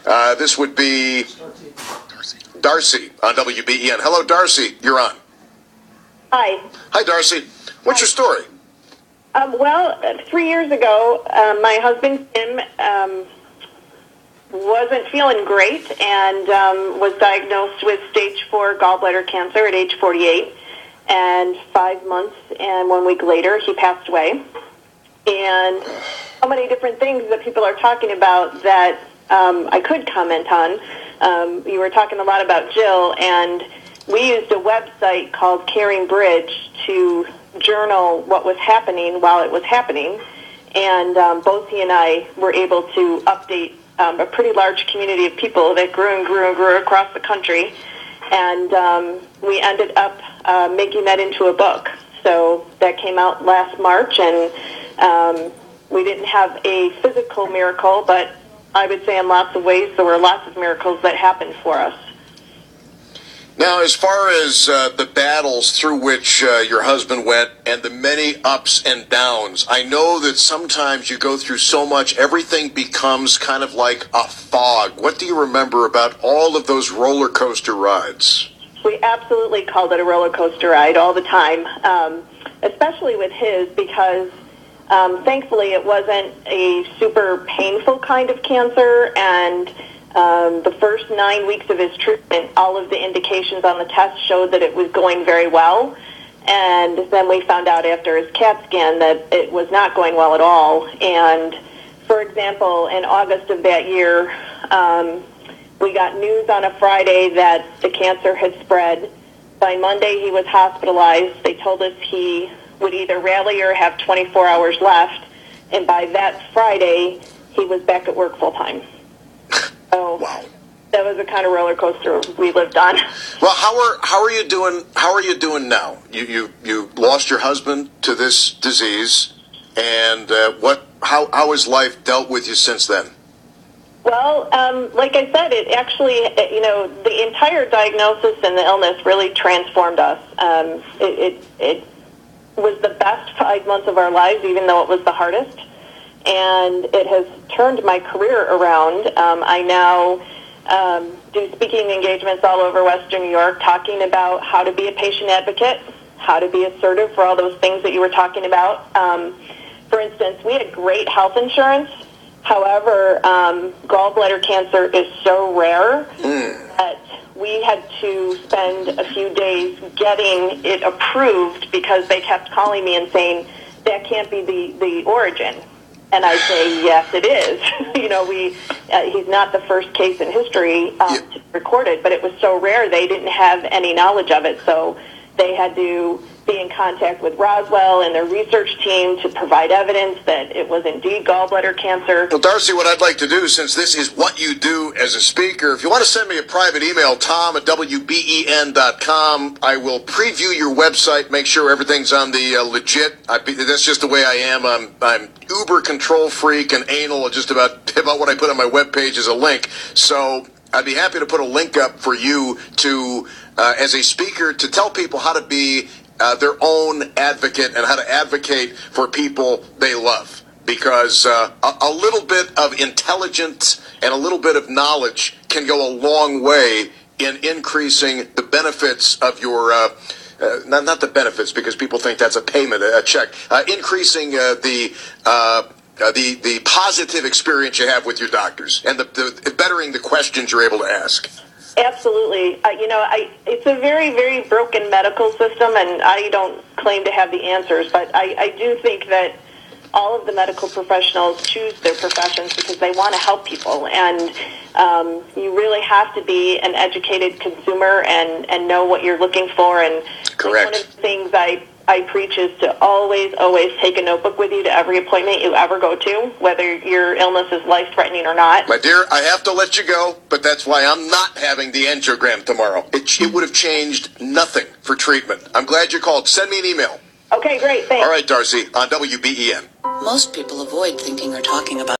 This would be Darcy on WBEN. Hello, Darcy. You're on. Hi. Hi, Darcy. What's your story? Well, 3 years ago, my husband, Tim, wasn't feeling great and was diagnosed with stage 4 gallbladder cancer at age 48. And 5 months and 1 week later, he passed away. And so many different things that people are talking about that I could comment on. You were talking a lot about Jill, and we used a website called Caring Bridge to journal what was happening while it was happening. And both he and I were able to update a pretty large community of people that grew and grew and grew across the country. And we ended up making that into a book. So that came out last March, and we didn't have a physical miracle, but I would say in lots of ways there were lots of miracles that happened for us. Now, as far as the battles through which your husband went and the many ups and downs, I know that sometimes you go through so much, everything becomes kind of like a fog. What do you remember about all of those roller coaster rides? We absolutely called it a roller coaster ride all the time, especially with his, because thankfully it wasn't a super painful kind of cancer, and the first 9 weeks of his treatment, all of the indications on the test showed that it was going very well. And then we found out after his CAT scan that it was not going well at all. And, for example, in August of that year, we got news on a Friday that the cancer had spread. By Monday, he was hospitalized. They told us he would either rally or have 24 hours left. And by that Friday, he was back at work full-time. So wow. That was the kind of roller coaster we lived on. Well, how are you doing? How are you doing now? You lost your husband to this disease, and how has life dealt with you since then? Well, like I said, it actually, the entire diagnosis and the illness really transformed us. It was the best 5 months of our lives, even though it was the hardest. And it has turned my career around. I now do speaking engagements all over Western New York, talking about how to be a patient advocate, how to be assertive for all those things that you were talking about. For instance, we had great health insurance. However, gallbladder cancer is so rare that we had to spend a few days getting it approved because they kept calling me and saying, that can't be the origin. And I say, yes, it is. He's not the first case in history to record it, but it was so rare they didn't have any knowledge of it. So they had to be in contact with Roswell and their research team to provide evidence that it was indeed gallbladder cancer. Well, Darcy, what I'd like to do, since this is what you do as a speaker, if you want to send me a private email, tom@WBEN.com, I will preview your website, make sure everything's on the legit. That's just the way I am. I'm uber control freak and anal. Just about what I put on my webpage is a link. So I'd be happy to put a link up for you to, as a speaker, to tell people how to be their own advocate and how to advocate for people they love. Because a little bit of intelligence and a little bit of knowledge can go a long way in increasing the benefits of your, not the benefits because people think that's a payment, a check, increasing the positive experience you have with your doctors and the bettering the questions you're able to ask. Absolutely. It's a very, very broken medical system, and I don't claim to have the answers, but I do think that all of the medical professionals choose their professions because they want to help people, and you really have to be an educated consumer and know what you're looking for. And correct. One of the things I preach is to always take a notebook with you to every appointment you ever go to, whether your illness is life-threatening or not. My dear, I have to let you go, but that's why I'm not having the angiogram tomorrow. It would have changed nothing for treatment. I'm glad you called. Send me an email. Okay, great. Thanks. All right, Darcy, on WBEN. Most people avoid thinking or talking about